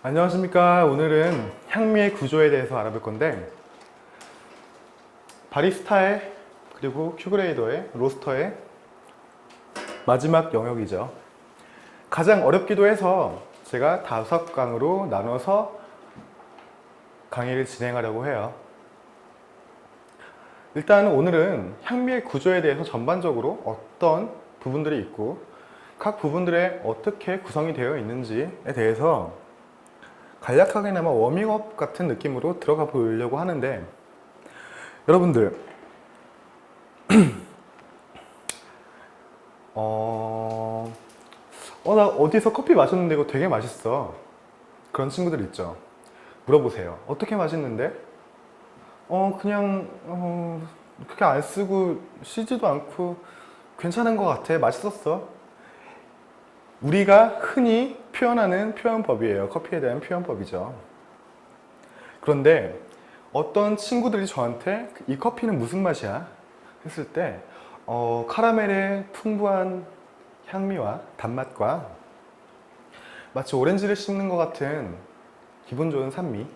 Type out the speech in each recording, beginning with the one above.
안녕하십니까. 오늘은 향미의 구조에 대해서 알아볼 건데, 바리스타의 그리고 큐브레이더의 로스터의 마지막 영역이죠. 가장 어렵기도 해서 제가 5강으로 나눠서 강의를 진행하려고 해요. 일단 오늘은 향미의 구조에 대해서 전반적으로 어떤 부분들이 있고 각 부분들에 어떻게 구성이 되어 있는지에 대해서 간략하게나마 워밍업 같은 느낌으로 들어가 보려고 하는데, 여러분들 나 어디서 커피 마셨는데 이거 되게 맛있어, 그런 친구들 있죠. 물어보세요. 어떻게 맛있는데? 그냥 그렇게 안 쓰고 쉬지도 않고 괜찮은 것 같아, 맛있었어. 우리가 흔히 표현하는 표현법이에요. 커피에 대한 표현법이죠. 그런데 어떤 친구들이 저한테 이 커피는 무슨 맛이야? 했을 때 카라멜의 풍부한 향미와 단맛과 마치 오렌지를 씹는 것 같은 기분 좋은 산미,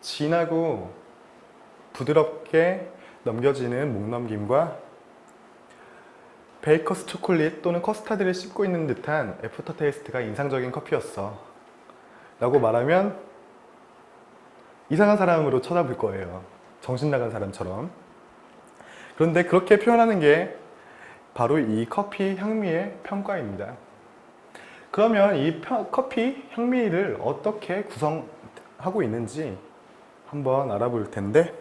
진하고 부드럽게 넘겨지는 목넘김과 베이커스 초콜릿 또는 커스타드를 씹고 있는 듯한 애프터 테이스트가 인상적인 커피였어 라고 말하면 이상한 사람으로 쳐다볼 거예요. 정신 나간 사람처럼. 그런데 그렇게 표현하는 게 바로 이 커피 향미의 평가입니다. 그러면 이 커피 향미를 어떻게 구성하고 있는지 한번 알아볼 텐데,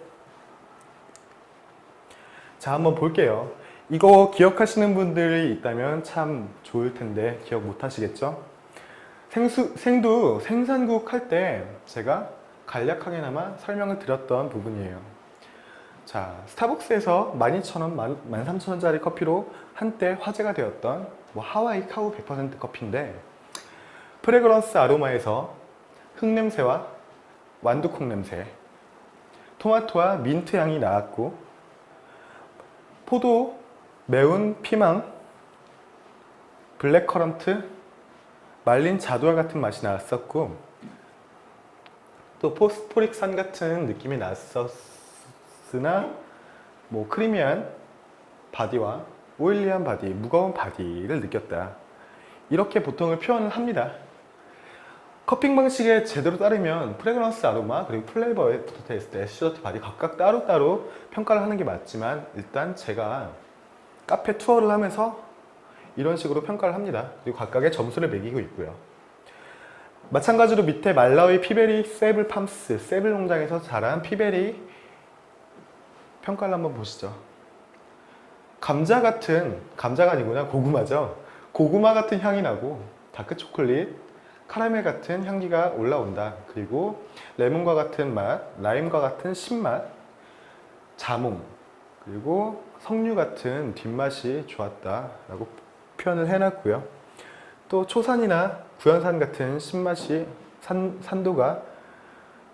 자, 한번 볼게요. 이거 기억하시는 분들이 있다면 참 좋을 텐데 기억 못 하시겠죠? 생산국 할 때 제가 간략하게나마 설명을 드렸던 부분이에요. 자, 스타벅스에서 12,000원, 13,000원짜리 커피로 한때 화제가 되었던 하와이 카우 100% 커피인데, 프레그런스 아로마에서 흙냄새와 완두콩 냄새, 토마토와 민트 향이 나왔고, 포도, 매운 피망, 블랙커런트, 말린 자두알 같은 맛이 나왔었고, 또 포스포릭산 같은 느낌이 났었으나 크리미한 바디와 오일리한 바디, 무거운 바디를 느꼈다. 이렇게 보통을 표현을 합니다. 커핑 방식에 제대로 따르면 프레그런스 아로마 그리고 플레이버 애프터 테이스트, 애시더티 바디 각각 따로따로 평가를 하는 게 맞지만, 일단 제가 카페 투어를 하면서 이런 식으로 평가를 합니다. 그리고 각각의 점수를 매기고 있고요. 마찬가지로 밑에 말라위 피베리 세블 팜스, 세블 농장에서 자란 피베리 평가를 한번 보시죠. 감자가 아니구나, 고구마죠. 고구마 같은 향이 나고, 다크 초콜릿, 카라멜 같은 향기가 올라온다. 그리고 레몬과 같은 맛, 라임과 같은 신맛, 자몽, 그리고 석류 같은 뒷맛이 좋았다 라고 표현을 해놨고요. 또 초산이나 구연산 같은 신맛이, 산도가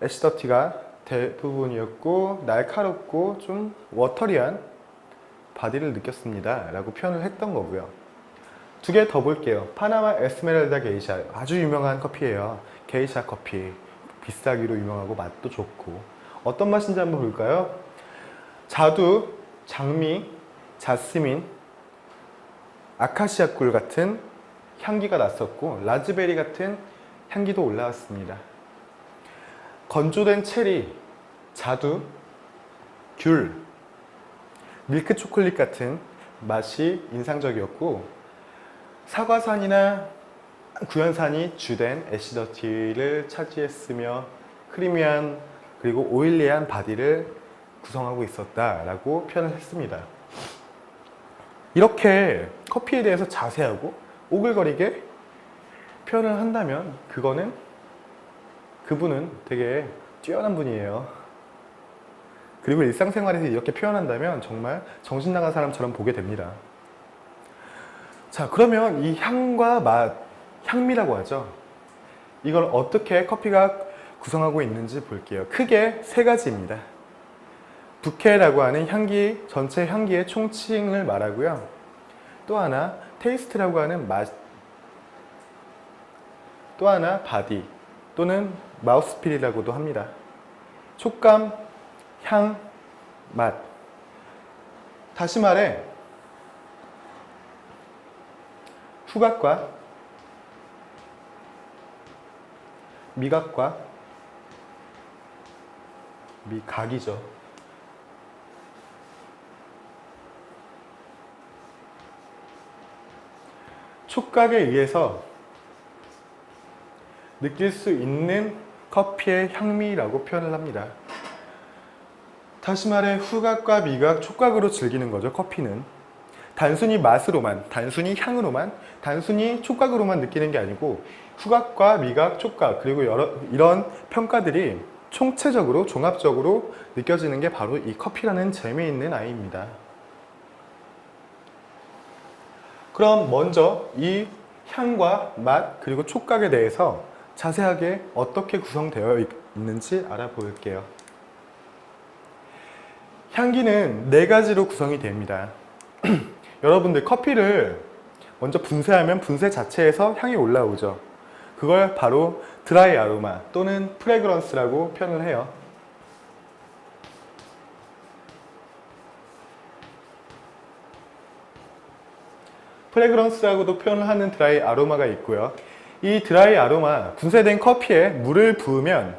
애시더티가 대부분이었고, 날카롭고 좀 워터리한 바디를 느꼈습니다 라고 표현을 했던 거고요. 2개 더 볼게요. 파나마 에스메랄다 게이샤, 아주 유명한 커피예요. 게이샤 커피, 비싸기로 유명하고 맛도 좋고. 어떤 맛인지 한번 볼까요? 자두, 장미, 자스민, 아카시아 꿀 같은 향기가 났었고, 라즈베리 같은 향기도 올라왔습니다. 건조된 체리, 자두, 귤, 밀크 초콜릿 같은 맛이 인상적이었고, 사과산이나 구연산이 주된 애시더티를 차지했으며 크리미한 그리고 오일리한 바디를 구성하고 있었다라고 표현을 했습니다. 이렇게 커피에 대해서 자세하고 오글거리게 표현을 한다면 그분은 되게 뛰어난 분이에요. 그리고 일상생활에서 이렇게 표현한다면 정말 정신 나간 사람처럼 보게 됩니다. 자, 그러면 이 향과 맛, 향미라고 하죠. 이걸 어떻게 커피가 구성하고 있는지 볼게요. 크게 3가지입니다. 부케라고 하는 향기, 전체 향기의 총칭을 말하고요. 또 하나, 테이스트라고 하는 맛, 또 하나 바디 또는 마우스필이라고도 합니다. 촉감, 향, 맛. 다시 말해 후각과 미각과 미각이죠. 촉각에 의해서 느낄 수 있는 커피의 향미라고 표현을 합니다. 다시 말해 후각과 미각, 촉각으로 즐기는 거죠. 커피는 단순히 맛으로만, 단순히 향으로만, 단순히 촉각으로만 느끼는 게 아니고 후각과 미각, 촉각 그리고 이런 평가들이 총체적으로 종합적으로 느껴지는 게 바로 이 커피라는 재미있는 아이입니다. 그럼 먼저 이 향과 맛 그리고 촉각에 대해서 자세하게 어떻게 구성되어 있는지 알아볼게요. 향기는 4가지로 구성이 됩니다. 여러분들 커피를 먼저 분쇄하면 분쇄 자체에서 향이 올라오죠. 그걸 바로 드라이 아로마 또는 프레그런스라고 표현을 해요. 프레그런스라고도 표현을 하는 드라이 아로마가 있고요. 이 드라이 아로마, 분쇄된 커피에 물을 부으면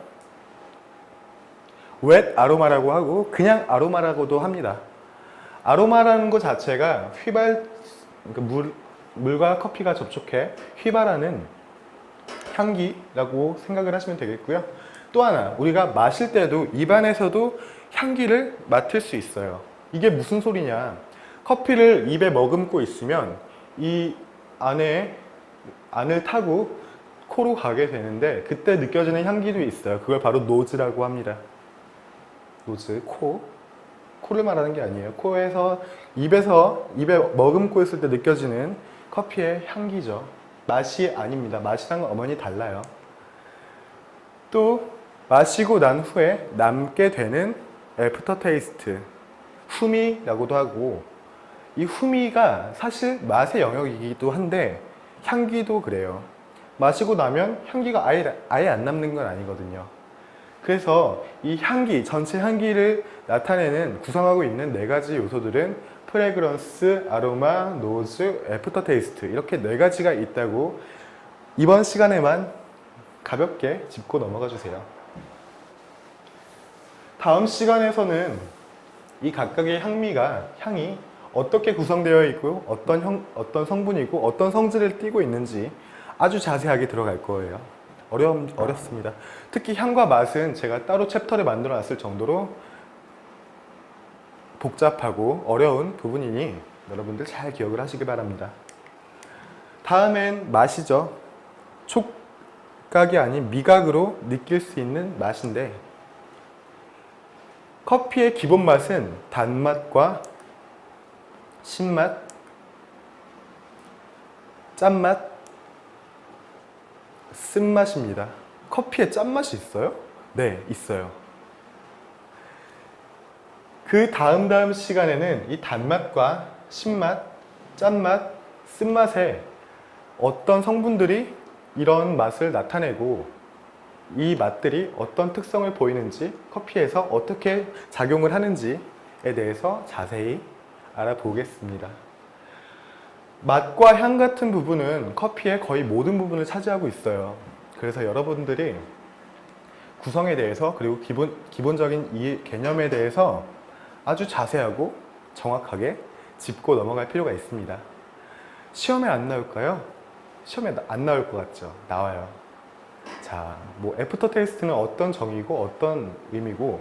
웻 아로마라고 하고 그냥 아로마라고도 합니다. 아로마라는 것 자체가 그러니까 물과 커피가 접촉해 휘발하는 향기라고 생각을 하시면 되겠고요. 또 하나, 우리가 마실 때도 입안에서도 향기를 맡을 수 있어요. 이게 무슨 소리냐? 커피를 입에 머금고 있으면 이 안을 타고 코로 가게 되는데 그때 느껴지는 향기도 있어요. 그걸 바로 노즈라고 합니다. 노즈, 코를 말하는 게 아니에요. 코에서 입에 머금고 있을 때 느껴지는 커피의 향기죠. 맛이 아닙니다. 맛이랑 어머니 달라요. 또 마시고 난 후에 남게 되는 애프터 테이스트, 후미라고도 하고 이 후미가 사실 맛의 영역이기도 한데 향기도 그래요. 마시고 나면 향기가 아예 안 남는 건 아니거든요. 그래서 이 향기, 전체 향기를 나타내는 구성하고 있는 4가지 요소들은 프레그런스, 아로마, 노즈, 애프터 테이스트 이렇게 4가지가 있다고 이번 시간에만 가볍게 짚고 넘어가 주세요. 다음 시간에서는 이 각각의 향이 어떻게 구성되어 있고 어떤 성분이고 어떤 성질을 띠고 있는지 아주 자세하게 들어갈 거예요. 어렵습니다. 특히 향과 맛은 제가 따로 챕터를 만들어 놨을 정도로 복잡하고 어려운 부분이니 여러분들 잘 기억을 하시기 바랍니다. 다음엔 맛이죠. 촉각이 아닌 미각으로 느낄 수 있는 맛인데 커피의 기본 맛은 단맛과 신맛, 짠맛, 쓴맛입니다. 커피에 짠맛이 있어요? 네, 있어요. 그 다음 시간에는 이 단맛과 신맛, 짠맛, 쓴맛에 어떤 성분들이 이런 맛을 나타내고 이 맛들이 어떤 특성을 보이는지 커피에서 어떻게 작용을 하는지에 대해서 자세히 알아보겠습니다. 맛과 향 같은 부분은 커피의 거의 모든 부분을 차지하고 있어요. 그래서 여러분들이 구성에 대해서 그리고 기본적인 이 개념에 대해서 아주 자세하고 정확하게 짚고 넘어갈 필요가 있습니다. 시험에 안 나올까요? 시험에 안 나올 것 같죠? 나와요. 자, 애프터 테이스트는 어떤 정의고 어떤 의미고,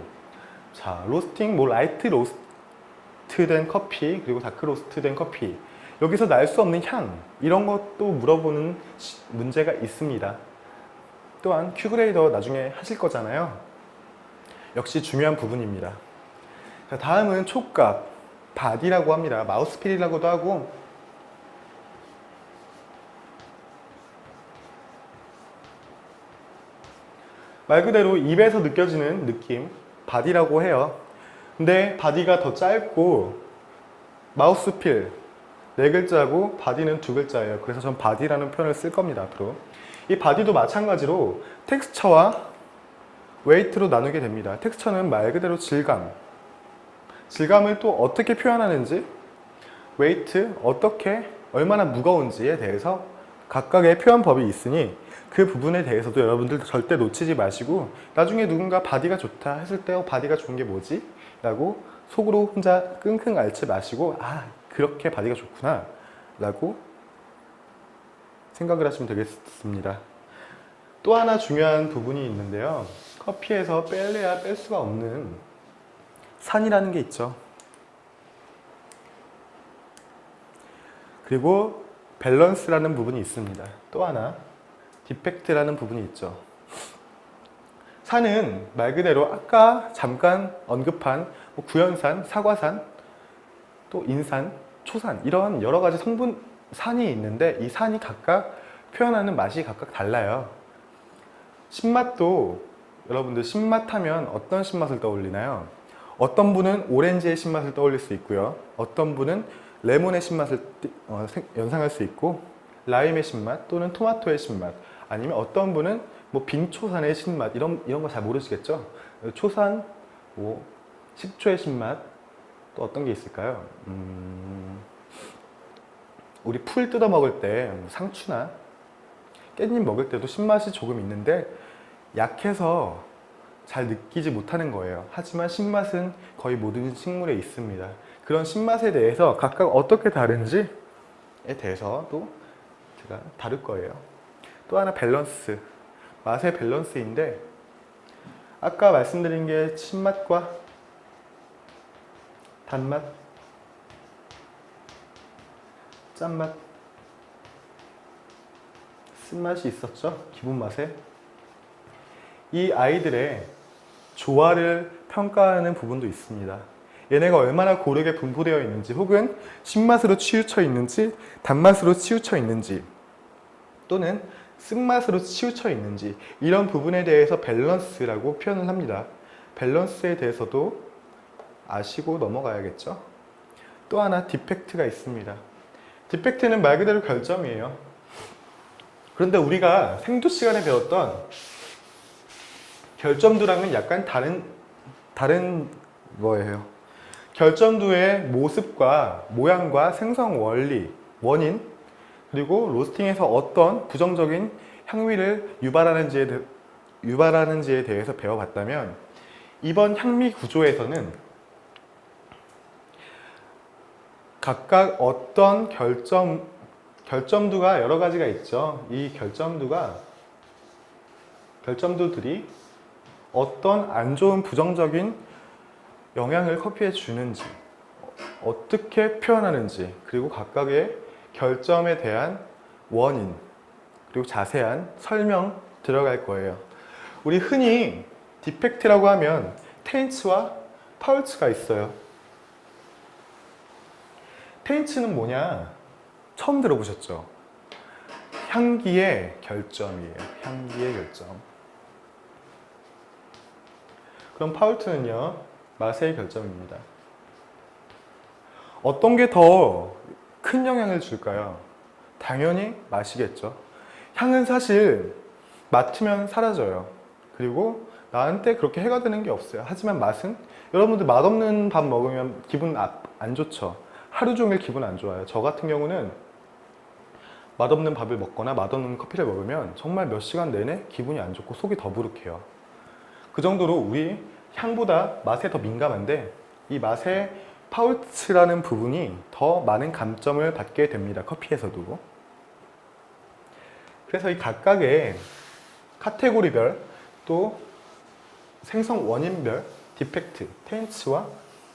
자, 로스팅, 라이트 로스트된 커피, 그리고 다크 로스트된 커피, 여기서 날 수 없는 향, 이런 것도 물어보는 문제가 있습니다. 또한 Q그레이더 나중에 하실 거잖아요. 역시 중요한 부분입니다. 자, 다음은 촉각, 바디라고 합니다. 마우스필이라고도 하고, 말 그대로 입에서 느껴지는 느낌, 바디라고 해요. 근데 바디가 더 짧고 마우스필, 네 글자고 바디는 두 글자예요. 그래서 전 바디라는 표현을 쓸 겁니다, 앞으로. 이 바디도 마찬가지로 텍스처와 웨이트로 나누게 됩니다. 텍스처는 말 그대로 질감. 질감을 또 어떻게 표현하는지, 웨이트, 어떻게, 얼마나 무거운지에 대해서 각각의 표현법이 있으니 그 부분에 대해서도 여러분들 절대 놓치지 마시고 나중에 누군가 바디가 좋다 했을 때 바디가 좋은 게 뭐지? 라고 속으로 혼자 끙끙 앓지 마시고 아, 그렇게 바디가 좋구나 라고 생각을 하시면 되겠습니다. 또 하나 중요한 부분이 있는데요. 커피에서 뺄래야 뺄 수가 없는 산이라는 게 있죠. 그리고 밸런스라는 부분이 있습니다. 또 하나 디펙트라는 부분이 있죠. 산은 말 그대로 아까 잠깐 언급한 구연산, 사과산, 또 인산, 초산 이런 여러 가지 성분 산이 있는데 이 산이 각각 표현하는 맛이 각각 달라요. 신맛도 여러분들 신맛 하면 어떤 신맛을 떠올리나요? 어떤 분은 오렌지의 신맛을 떠올릴 수 있고요. 어떤 분은 레몬의 신맛을 연상할 수 있고 라임의 신맛 또는 토마토의 신맛 아니면 어떤 분은 뭐 빙초산의 신맛 이런 거 잘 모르시겠죠? 초산, 뭐 식초의 신맛 또 어떤 게 있을까요? 우리 풀 뜯어 먹을 때 상추나 깻잎 먹을 때도 신맛이 조금 있는데 약해서 잘 느끼지 못하는 거예요. 하지만 신맛은 거의 모든 식물에 있습니다. 그런 신맛에 대해서 각각 어떻게 다른지에 대해서도 제가 다룰 거예요. 또 하나 밸런스, 맛의 밸런스인데 아까 말씀드린 게 신맛과 단맛, 짠맛, 쓴맛이 있었죠? 기본 맛에. 이 아이들의 조화를 평가하는 부분도 있습니다. 얘네가 얼마나 고르게 분포되어 있는지 혹은 신맛으로 치우쳐 있는지 단맛으로 치우쳐 있는지 또는 쓴맛으로 치우쳐 있는지 이런 부분에 대해서 밸런스라고 표현을 합니다. 밸런스에 대해서도 아시고 넘어가야겠죠. 또 하나 디펙트가 있습니다. 디펙트는 말 그대로 결점이에요. 그런데 우리가 생두 시간에 배웠던 결점두랑은 약간 다른 거예요. 결점두의 모습과 모양과 생성 원리, 원인, 그리고 로스팅에서 어떤 부정적인 향미를 유발하는지에 대해서 배워봤다면 이번 향미 구조에서는 각각 어떤 결점두가 여러 가지가 있죠. 이 결점두들이 어떤 안 좋은 부정적인 영향을 커피에 주는지 어떻게 표현하는지 그리고 각각의 결점에 대한 원인 그리고 자세한 설명 들어갈 거예요. 우리 흔히 디펙트라고 하면 테인츠와 파울츠가 있어요. 테인츠는 뭐냐? 처음 들어보셨죠? 향기의 결점이에요. 향기의 결점. 그럼 파울트는요, 맛의 결점입니다. 어떤 게 더 큰 영향을 줄까요? 당연히 맛이겠죠. 향은 사실 맡으면 사라져요. 그리고 나한테 그렇게 해가 되는 게 없어요. 하지만 맛은 여러분들 맛없는 밥 먹으면 기분 안 좋죠. 하루 종일 기분 안 좋아요. 저 같은 경우는 맛없는 밥을 먹거나 맛없는 커피를 먹으면 정말 몇 시간 내내 기분이 안 좋고 속이 더부룩해요. 그 정도로 우리 향보다 맛에 더 민감한데 이 맛의 파울츠라는 부분이 더 많은 감점을 받게 됩니다. 커피에서도. 그래서 이 각각의 카테고리별 또 생성 원인별 디펙트, 테인츠와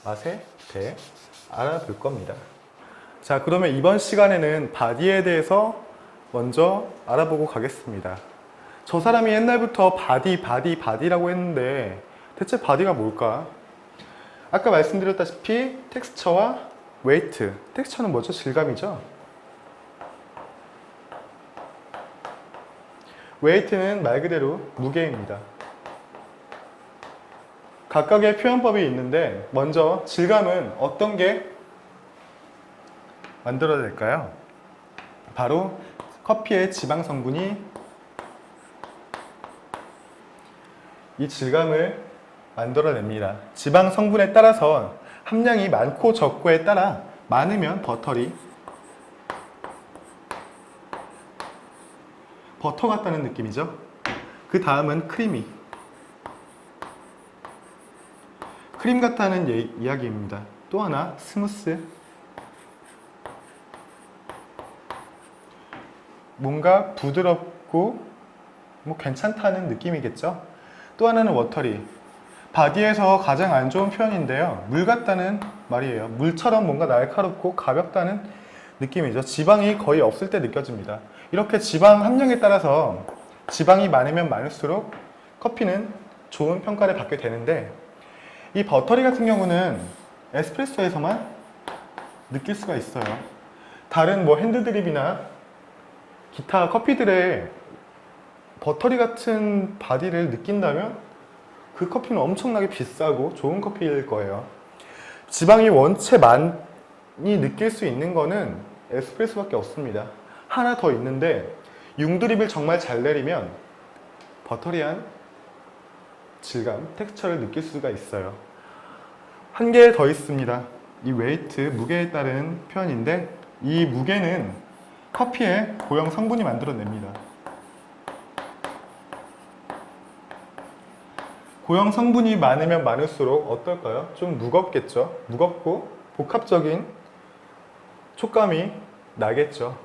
맛에 대해 알아볼 겁니다. 자, 그러면 이번 시간에는 바디에 대해서 먼저 알아보고 가겠습니다. 저 사람이 옛날부터 바디라고 했는데 대체 바디가 뭘까? 아까 말씀드렸다시피 텍스처와 웨이트. 텍스처는 뭐죠? 질감이죠? 웨이트는 말 그대로 무게입니다. 각각의 표현법이 있는데 먼저 질감은 어떤 게 만들어낼까요? 바로 커피의 지방 성분이 이 질감을 만들어냅니다. 지방 성분에 따라서 함량이 많고 적고에 따라 많으면 버터 같다는 느낌이죠. 그 다음은 크림 같다는 이야기입니다. 또 하나 스무스, 뭔가 부드럽고 뭐 괜찮다는 느낌이겠죠. 또 하나는 워터리, 바디에서 가장 안 좋은 표현인데요. 물 같다는 말이에요. 물처럼 뭔가 날카롭고 가볍다는 느낌이죠. 지방이 거의 없을 때 느껴집니다. 이렇게 지방 함량에 따라서 지방이 많으면 많을수록 커피는 좋은 평가를 받게 되는데, 이 버터리 같은 경우는 에스프레소에서만 느낄 수가 있어요. 다른 뭐 핸드드립이나 기타 커피들의 버터리 같은 바디를 느낀다면 그 커피는 엄청나게 비싸고 좋은 커피일 거예요. 지방이 원체 많이 느낄 수 있는 거는 에스프레소밖에 없습니다. 하나 더 있는데, 융드립을 정말 잘 내리면 버터리한 질감, 텍스처를 느낄 수가 있어요. 한 개 더 있습니다. 이 웨이트, 무게에 따른 표현인데, 이 무게는 커피의 고형 성분이 만들어냅니다. 고형 성분이 많으면 많을수록 어떨까요? 좀 무겁겠죠? 무겁고 복합적인 촉감이 나겠죠.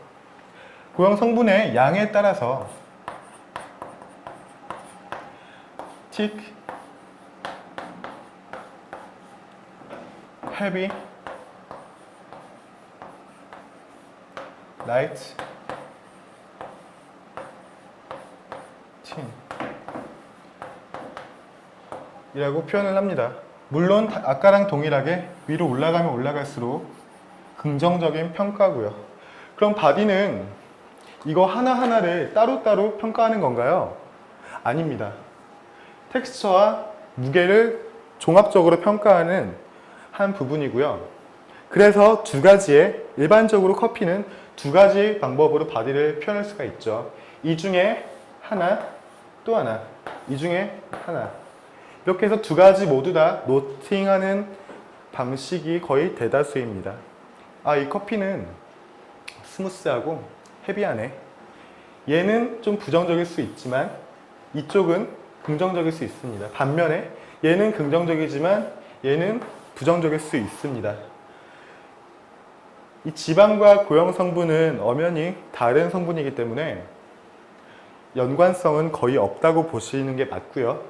고형 성분의 양에 따라서 thick, heavy, light, thin 이라고 표현을 합니다. 물론 아까랑 동일하게 위로 올라가면 올라갈수록 긍정적인 평가고요. 그럼 바디는 이거 하나하나를 따로따로 평가하는 건가요? 아닙니다. 텍스처와 무게를 종합적으로 평가하는 한 부분이고요. 그래서 두 가지의, 일반적으로 커피는 두 가지 방법으로 바디를 표현할 수가 있죠. 이 중에 하나, 또 하나, 이 중에 하나. 이렇게 해서 두 가지 모두 다 노팅하는 방식이 거의 대다수입니다. 이 커피는 스무스하고 헤비하네. 얘는 좀 부정적일 수 있지만 이쪽은 긍정적일 수 있습니다. 반면에 얘는 긍정적이지만 얘는 부정적일 수 있습니다. 이 지방과 고형 성분은 엄연히 다른 성분이기 때문에 연관성은 거의 없다고 보시는 게 맞고요.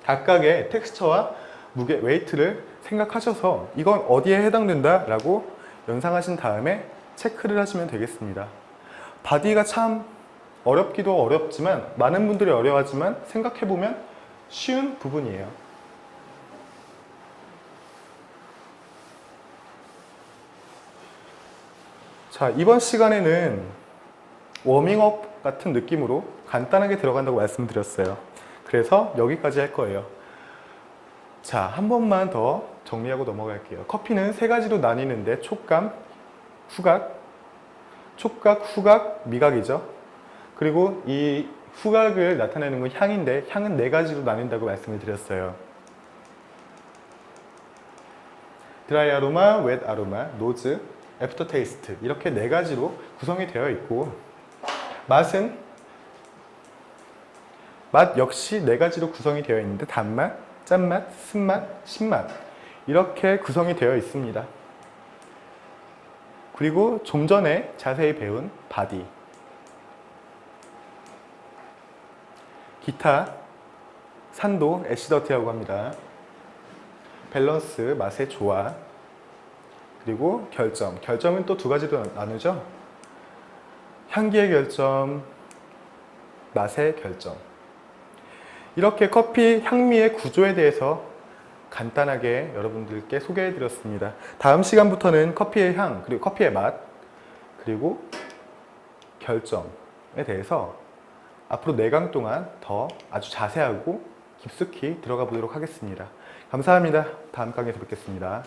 각각의 텍스처와 무게, 웨이트를 생각하셔서 이건 어디에 해당된다 라고 연상하신 다음에 체크를 하시면 되겠습니다. 바디가 참 어렵기도 어렵지만, 많은 분들이 어려워하지만 생각해보면 쉬운 부분이에요. 자, 이번 시간에는 워밍업 같은 느낌으로 간단하게 들어간다고 말씀드렸어요. 그래서 여기까지 할 거예요. 자, 한 번만 더 정리하고 넘어갈게요. 커피는 세 가지로 나뉘는데, 촉감, 후각, 후각, 미각이죠. 그리고 이 후각을 나타내는 건 향인데, 향은 네 가지로 나뉜다고 말씀을 드렸어요. 드라이 아로마, 웻 아로마, 노즈, 애프터 테이스트, 이렇게 네 가지로 구성이 되어 있고, 맛 역시 네 가지로 구성이 되어 있는데, 단맛, 짠맛, 쓴맛, 신맛, 이렇게 구성이 되어 있습니다. 그리고 좀 전에 자세히 배운 바디, 기타, 산도, 애시더티라고 합니다. 밸런스, 맛의 조화, 그리고 결점. 결점은 또 두 가지로 나누죠. 향기의 결점, 맛의 결점. 이렇게 커피 향미의 구조에 대해서 간단하게 여러분들께 소개해 드렸습니다. 다음 시간부터는 커피의 향, 그리고 커피의 맛, 그리고 결점에 대해서 앞으로 4강 동안 더 아주 자세하고 깊숙이 들어가 보도록 하겠습니다. 감사합니다. 다음 강의에서 뵙겠습니다.